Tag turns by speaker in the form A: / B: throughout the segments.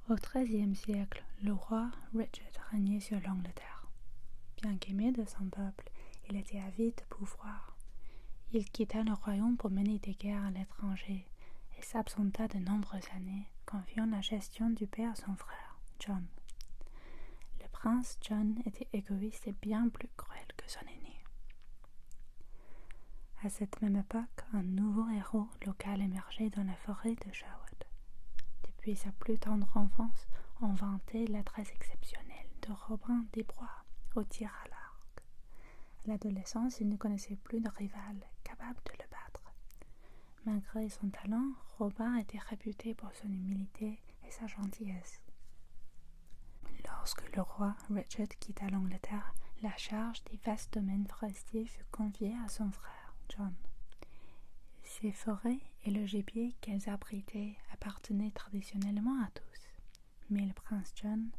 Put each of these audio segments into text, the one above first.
A: Au XIIIe siècle, le roi Richard régnait sur l'Angleterre. Bien qu'aimé de son peuple, il était avide de pouvoir. Il quitta le royaume pour mener des guerres à l'étranger et s'absenta de nombreuses années, confiant la gestion du pays à son frère, John. Le prince John était égoïste et bien plus cruel que son aîné. À cette même époque, un nouveau héros local émergeait dans la forêt de Sherwood. Depuis sa plus tendre enfance, on vantait l'adresse exceptionnelle de Robin des Bois au tir à l'arc. À l'adolescence, il ne connaissait plus de rival capable de le battre. Malgré son talent, Robin était réputé pour son humilité et sa gentillesse. Lorsque le roi Richard quitta l'Angleterre, la charge des vastes domaines forestiers fut confiée à son frère, John. Ces forêts et le gibier qu'elles abritaient appartenaient traditionnellement à tous. Mais le prince John,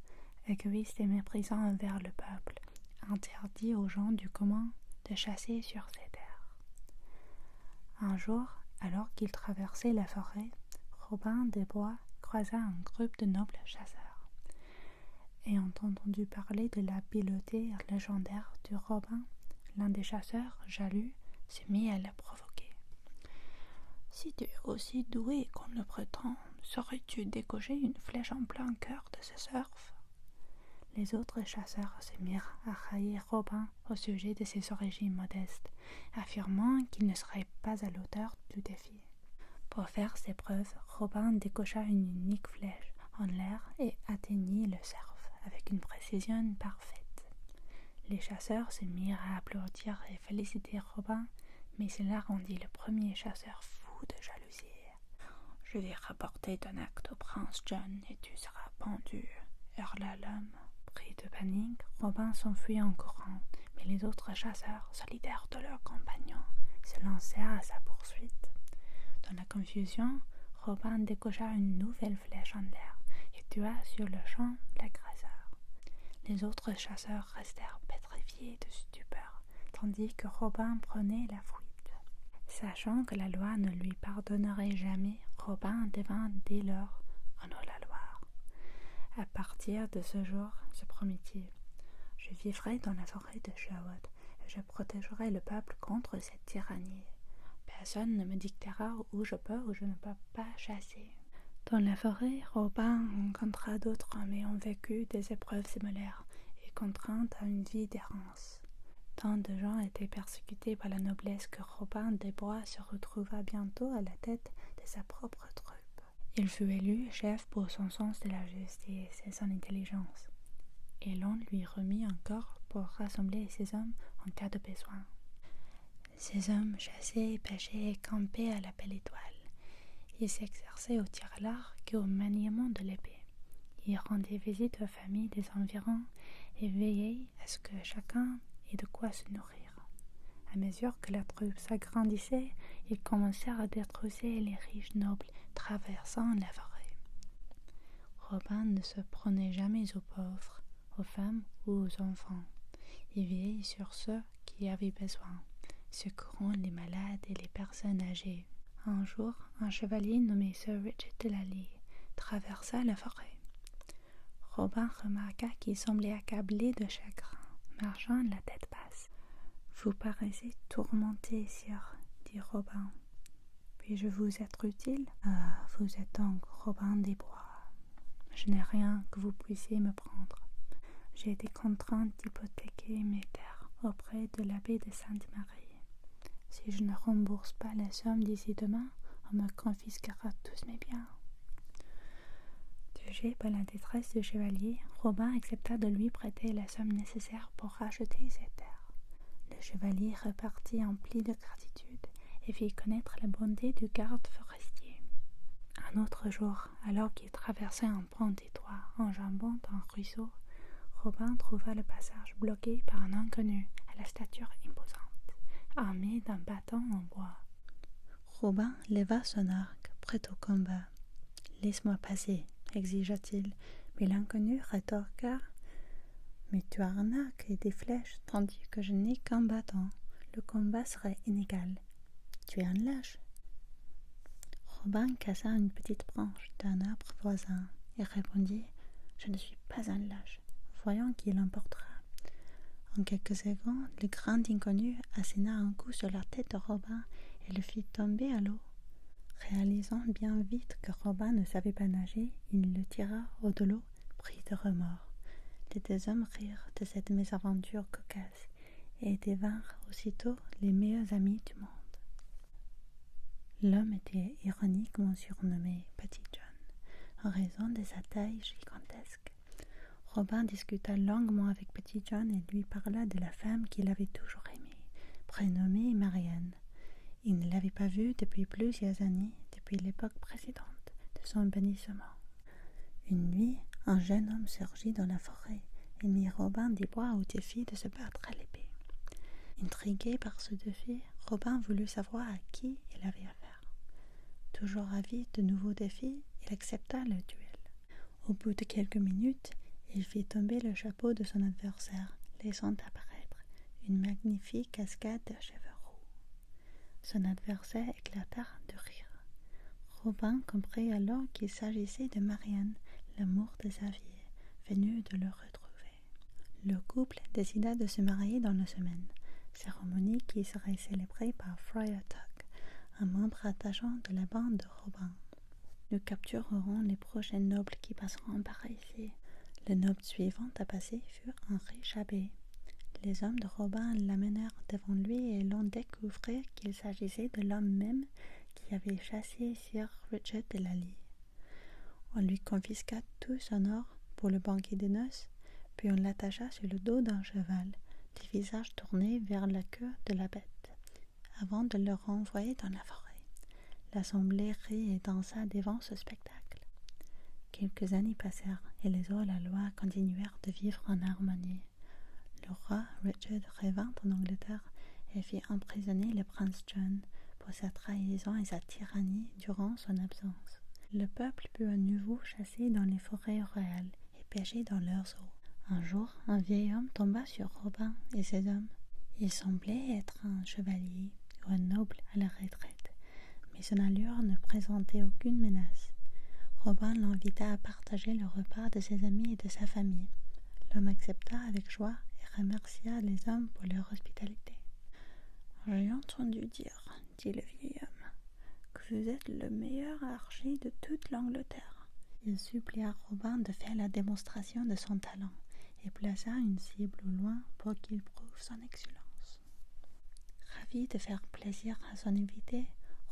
A: égoïste et méprisant envers le peuple, interdit aux gens du commun de chasser sur ces terres. Un jour, alors qu'il traversait la forêt, Robin des Bois croisa un groupe de nobles chasseurs. Ayant entendu parler de l'habileté légendaire de Robin, l'un des chasseurs, jaloux, se mit à le provoquer. « Si tu es aussi doué qu'on le prétend, saurais-tu décocher une flèche en plein cœur de ce cerf ?» Les autres chasseurs se mirent à railler Robin au sujet de ses origines modestes, affirmant qu'il ne serait pas à l'auteur du défi. Pour faire ses preuves, Robin décocha une unique flèche en l'air et atteignit le cerf avec une précision parfaite. Les chasseurs se mirent à applaudir et féliciter Robin, mais cela rendit le premier chasseur fou de jalousie. « Je vais rapporter ton acte au prince John et tu seras pendu, » hurla l'homme. Pris de panique, Robin s'enfuit en courant, mais les autres chasseurs, solidaires de leurs compagnons, se lancèrent à sa poursuite. Dans la confusion, Robin décocha une nouvelle flèche en l'air et tua sur le champ l'agresseur. Les autres chasseurs restèrent pétrifiés de stupeur, tandis que Robin prenait la fuite. Sachant que la loi ne lui pardonnerait jamais, Robin devint dès lors un hors-la-loi. À partir de ce jour, se promit-il, je vivrai dans la forêt de Sherwood et je protégerai le peuple contre cette tyrannie. Personne ne me dictera où je peux ou je ne peux pas chasser. Dans la forêt, Robin rencontra d'autres hommes ayant vécu des épreuves similaires et contraints à une vie d'errance. Tant de gens étaient persécutés par la noblesse que Robin des Bois se retrouva bientôt à la tête de sa propre troupe. Il fut élu chef pour son sens de la justice et son intelligence, et l'on lui remit un corps pour rassembler ses hommes en cas de besoin. Ces hommes chassaient, pêchaient et campaient à la belle étoile. Ils s'exerçaient au tir à l'arc et au maniement de l'épée. Ils rendaient visite aux familles des environs et veillaient à ce que chacun ait de quoi se nourrir. À mesure que la troupe s'agrandissait, ils commencèrent à détrousser les riches nobles traversant la forêt. Robin ne se prenait jamais aux pauvres, aux femmes ou aux enfants. Il veillait sur ceux qui avaient besoin, secourant les malades et les personnes âgées. Un jour, un chevalier nommé Sir Richard de la Lee traversa la forêt. Robin remarqua qu'il semblait accablé de chagrin, marchant la tête basse. « Vous paraissez tourmenté, sire, » dit Robin. « Puis-je vous être utile ?»« Ah, vous êtes donc Robin des Bois. Je n'ai rien que vous puissiez me prendre. J'ai été contrainte d'hypothéquer mes terres auprès de l'abbé de Sainte-Marie. Si je ne rembourse pas la somme d'ici demain, on me confisquera tous mes biens. » Touché par la détresse du chevalier, Robin accepta de lui prêter la somme nécessaire pour racheter ses terres. Le chevalier repartit empli de gratitude et fit connaître la bonté du garde forestier. Un autre jour, alors qu'il traversait un pont étroit enjambant un ruisseau, Robin trouva le passage bloqué par un inconnu à la stature imposante, armé d'un bâton en bois. Robin leva son arc, prêt au combat. « Laisse-moi passer, » exigea-t-il, mais l'inconnu rétorqua « Mais tu as un arc et des flèches, tandis que je n'ai qu'un bâton. Le combat serait inégal. Tu es un lâche. » Robin cassa une petite branche d'un arbre voisin et répondit: Je ne suis pas un lâche, voyons qui l'emportera. En quelques secondes, le grand inconnu asséna un coup sur la tête de Robin et le fit tomber à l'eau. Réalisant bien vite que Robin ne savait pas nager, il le tira hors de l'eau, pris de remords. Les deux hommes rirent de cette mésaventure cocasse et devinrent aussitôt les meilleurs amis du monde. L'homme était ironiquement surnommé Petit John, en raison de sa taille gigantesque. Robin discuta longuement avec Petit John et lui parla de la femme qu'il avait toujours aimée, prénommée Marianne. Il ne l'avait pas vue depuis plusieurs années, depuis l'époque précédente de son bannissement. Une nuit, un jeune homme surgit dans la forêt et mit Robin des bois au défi de se battre à l'épée. Intrigué par ce défi, Robin voulut savoir à qui il avait affaire. Toujours avide de nouveaux défis, il accepta le duel. Au bout de quelques minutes, il fit tomber le chapeau de son adversaire, laissant apparaître une magnifique cascade de cheveux roux. Son adversaire éclata de rire. Robin comprit alors qu'il s'agissait de Marianne, l'amour de sa vie, venue de le retrouver. Le couple décida de se marier dans la semaine, cérémonie qui serait célébrée par Friar Tuck, un membre attachant de la bande de Robin. Nous capturerons les prochains nobles qui passeront par ici. Le noble suivant à passer fut un riche abbé. Les hommes de Robin l'amenèrent devant lui et l'on découvrit qu'il s'agissait de l'homme même qui avait chassé Sir Richard de Lally. On lui confisqua tout son or pour le banquet de noces, puis on l'attacha sur le dos d'un cheval, le visage tourné vers la queue de la bête, avant de le renvoyer dans la forêt. L'assemblée rit et dansa devant ce spectacle. Quelques années passèrent et les hors-la-loi continuèrent de vivre en harmonie. Le roi Richard revint en Angleterre et fit emprisonner le prince John pour sa trahison et sa tyrannie durant son absence. Le peuple put à nouveau chasser dans les forêts royales et pêcher dans leurs eaux. Un jour, un vieil homme tomba sur Robin et ses hommes. Il semblait être un chevalier ou un noble à la retraite, mais son allure ne présentait aucune menace. Robin l'invita à partager le repas de ses amis et de sa famille. L'homme accepta avec joie et remercia les hommes pour leur hospitalité. « J'ai entendu dire, dit le vieil homme, que vous êtes le meilleur archer de toute l'Angleterre. » Il supplia Robin de faire la démonstration de son talent et plaça une cible au loin pour qu'il prouve son excellence. Ravi de faire plaisir à son invité,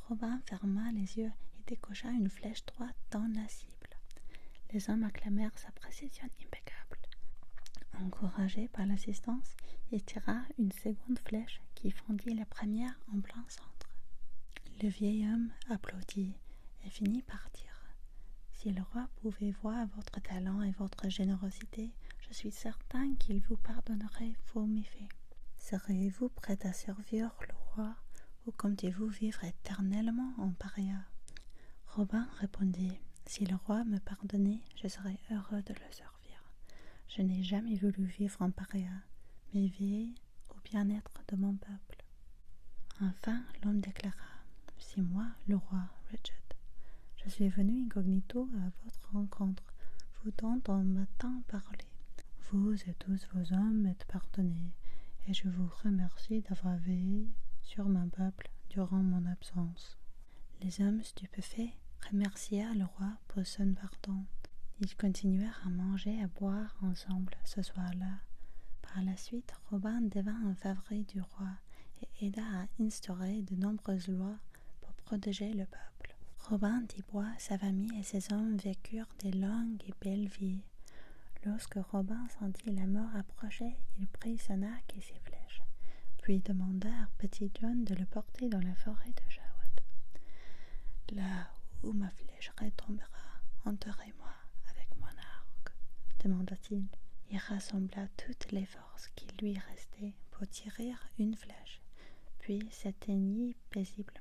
A: Robin ferma les yeux et décocha une flèche droite dans la cible. Les hommes acclamèrent sa précision impeccable. Encouragé par l'assistance, il tira une seconde flèche qui fondit la première en plein centre. Le vieil homme applaudit et finit par dire: « Si le roi pouvait voir votre talent et votre générosité, je suis certain qu'il vous pardonnerait vos méfaits. Seriez-vous prêt à servir le roi ou comptez-vous vivre éternellement en paria ?» Robin répondit: « Si le roi me pardonnait, je serais heureux de le servir. Je n'ai jamais voulu vivre en paria, mais veiller au bien-être de mon peuple. » Enfin, l'homme déclara: « C'est moi, le roi Richard. Je suis venu incognito à votre rencontre, vous dont on m'a tant parlé. Vous et tous vos hommes m'êtes pardonnés, et je vous remercie d'avoir veillé sur mon peuple durant mon absence. » Les hommes stupéfaits remercièrent le roi pour son pardon. Ils continuèrent à manger et à boire ensemble ce soir-là. Par la suite, Robin devint un favori du roi et aida à instaurer de nombreuses lois pour protéger le peuple. Robin des Bois, sa famille et ses hommes vécurent des longues et belles vies. Lorsque Robin sentit la mort approcher, il prit son arc et ses flèches, puis demanda à Petit John de le porter dans la forêt de Sherwood. « Là où ma flèche retombera, enterrez-moi avec mon arc, » demanda-t-il. Il rassembla toutes les forces qui lui restaient pour tirer une flèche, puis s'éteignit paisiblement.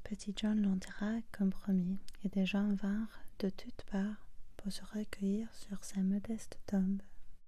A: Petit John l'enterra comme promis, et des gens vinrent de toutes parts pour se recueillir sur sa modeste tombe.